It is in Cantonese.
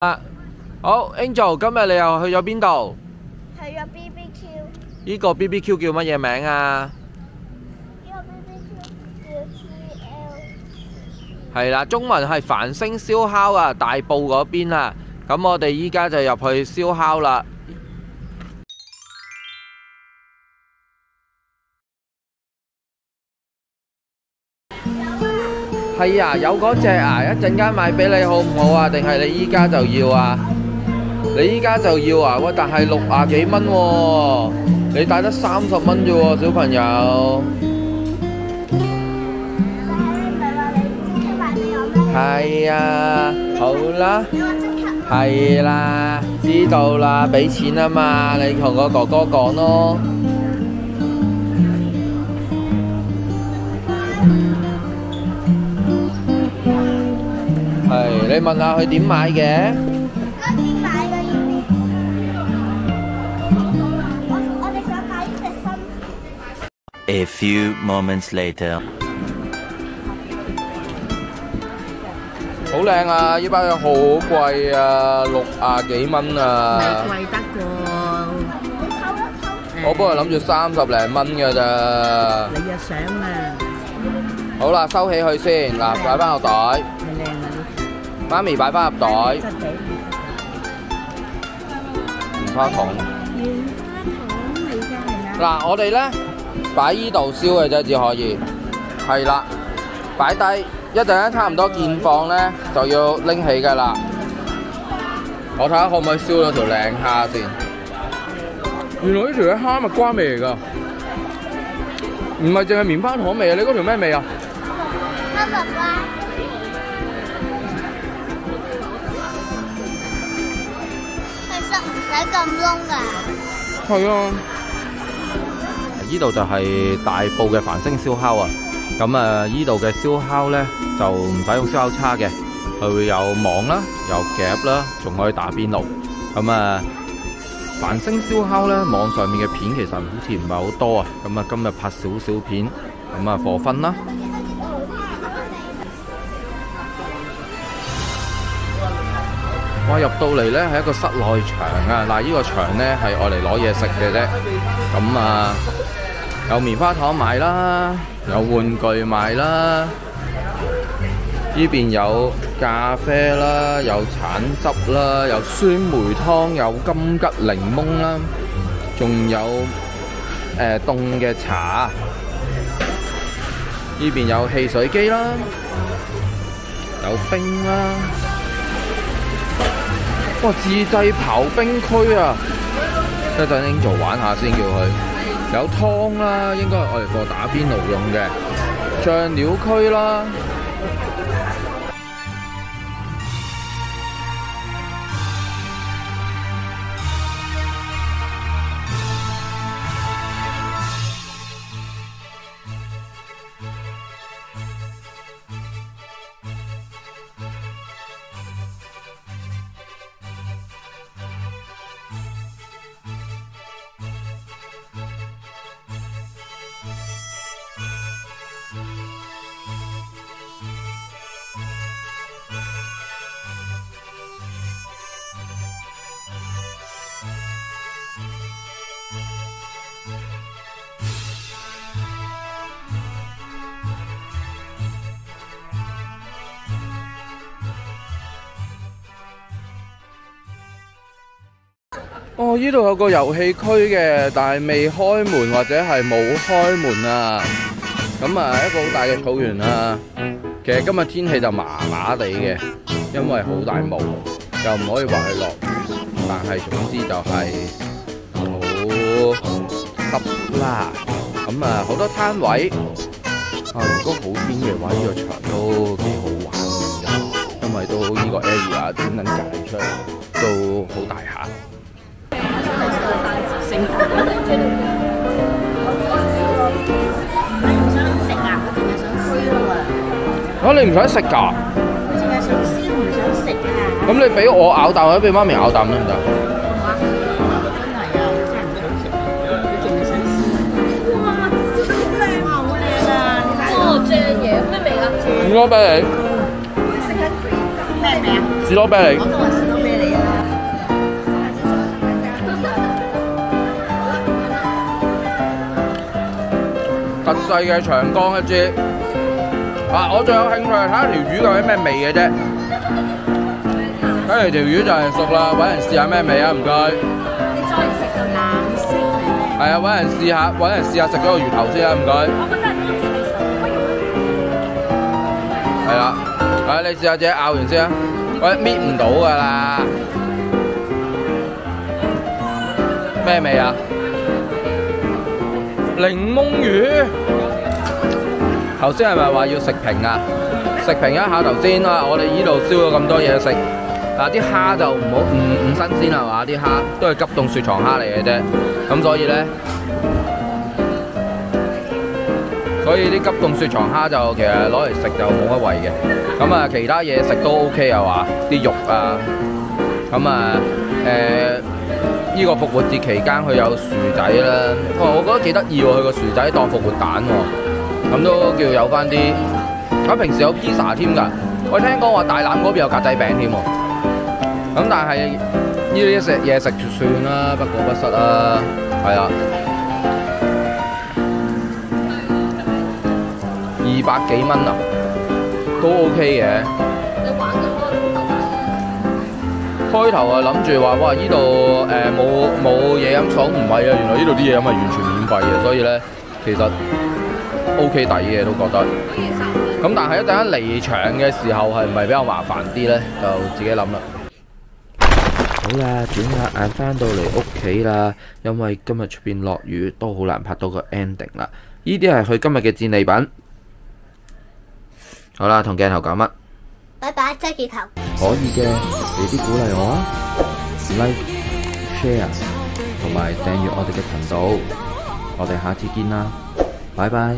好 ，Angel， 今日你又去咗邊度？去咗 BBQ。呢個 BBQ 叫乜嘢名啊？呢個 BBQ 叫 TLC。係啦，中文係繁星燒烤啊，大埔嗰邊啊。咁我哋依家就入去燒烤啦。係啊，有嗰隻啊，一陣間買俾你好唔好啊？定係你依家就要啊？你依家就要啊？喂，但係60幾蚊喎，你帶得30蚊啫喎，小朋友。係啊，好啦，係啦，知道啦，俾錢啊嘛，你同個哥哥講咯。係，你問下佢點買嘅？點買嘅呢邊？我哋想買呢隻新。A few moments later. 好靚啊！呢包嘢好貴啊，60幾蚊啊！貴得過。我本來諗住30零蚊㗎咋。你又想啊？好啦，收起佢先，嗱，擺翻個袋。係靚啊！媽咪擺翻入袋。棉花糖。嗱，我哋咧擺依度燒嘅啫，只可以。係啦，擺低。一陣間差唔多見放咧，就要拎起㗎啦。我睇下可唔可以燒到條靚蝦先。原來呢條嘅蝦蜜瓜味嚟㗎，唔係淨係棉花糖味啊！你嗰條咩味啊？哈密瓜。其實唔使咁燶㗎。係啊。呢度就係大埔嘅繁星燒烤啊！咁啊，依度嘅燒烤咧就唔使用燒烤叉嘅，佢會有網啦，有夾啦，仲可以打邊爐。咁啊，繁星燒烤咧網上面嘅片其實好似唔係好多啊。咁啊，今日拍少少片，咁啊貨分啦。哇！入到嚟咧係一個室內場啊！嗱，呢個場咧係愛嚟攞嘢食嘅啫。咁啊，有棉花糖賣啦。有玩具賣啦，呢邊有咖啡啦，有橙汁啦，有酸梅湯，有金桔檸檬啦，仲有凍嘅茶。呢邊有汽水機啦，有冰啦，哇！自製刨冰區啊，一陣拎做玩下先叫佢。有湯啦，應該係我哋貨打邊爐用嘅，醬料區啦。哦，呢度有個遊戲區嘅，但係未開門或者係冇開門啊。咁啊，一個好大嘅草原啊。其實今日天氣就麻麻地嘅，因為好大霧，又唔可以話係落雨，但係總之就係好濕啦。咁啊，好多攤位啊，如果好天嘅話，呢個場都幾好玩嘅，因為都呢個 area 專登揀出嚟，都好大下。你唔想食啊？我淨係想燒啊！啊，你唔想食㗎？我淨係想燒，唔想食啊！咁你俾我咬啖，或者俾媽咪咬啖得唔得？好啊！真係啊，真係唔想食，佢淨係想燒。哇！好靚啊！好靚啊！哦，正嘢，咩味啊？士多啤梨。食緊咩味啊？士多啤梨。我都話士多啤梨。細嘅長江一支。啊！我最有興趣係睇下條魚究竟咩味嘅啫。睇嚟條魚就係熟啦，揾人試下咩味啊！唔該。你再食就藍色嘅咩？係啊，揾人試下食咗個魚頭先啊！唔該。我覺得係多啲味素，不如係啦，你試下自己咬完先啊！喂，搣唔到㗎啦。咩味啊？檸檬魚。頭先係咪話要食評啊？食評一下頭先啊！我哋依度燒咗咁多嘢食，嗱啲蝦就唔新鮮係嘛？啲蝦都係急凍雪藏蝦嚟嘅啫，咁所以咧，啲急凍雪藏蝦就其實攞嚟食就冇乜味嘅。咁啊，其他嘢食都 OK 啊話，啲肉啊，咁啊呢個復活節期間佢有薯仔啦，我覺得幾得意喎，佢個薯仔當復活蛋喎。咁都叫有翻啲，平時有披薩添㗎。我聽講話大欖嗰邊有格仔餅添喎。咁但係呢啲嘢食就算啦，不過不失啦，係啊。200幾蚊啊，都 OK 嘅。你玩咗開頭啊諗住話哇呢度冇嘢飲爽，唔係啊，原來呢度啲嘢飲係完全免費嘅，所以咧其實。OK 抵嘅都覺得，咁但係一陣間離場嘅時候係唔係比較麻煩啲呢？就自己諗啦。好啦，轉下眼翻到嚟屋企啦，因為今日出邊落雨，都好難拍到個 ending 啦。呢啲係佢今日嘅戰利品。好啦，同鏡頭講乜？拜拜，遮住頭。可以嘅，俾啲鼓勵我啊 ，like、share 同埋訂閱我哋嘅頻道。我哋下次見啦，拜拜。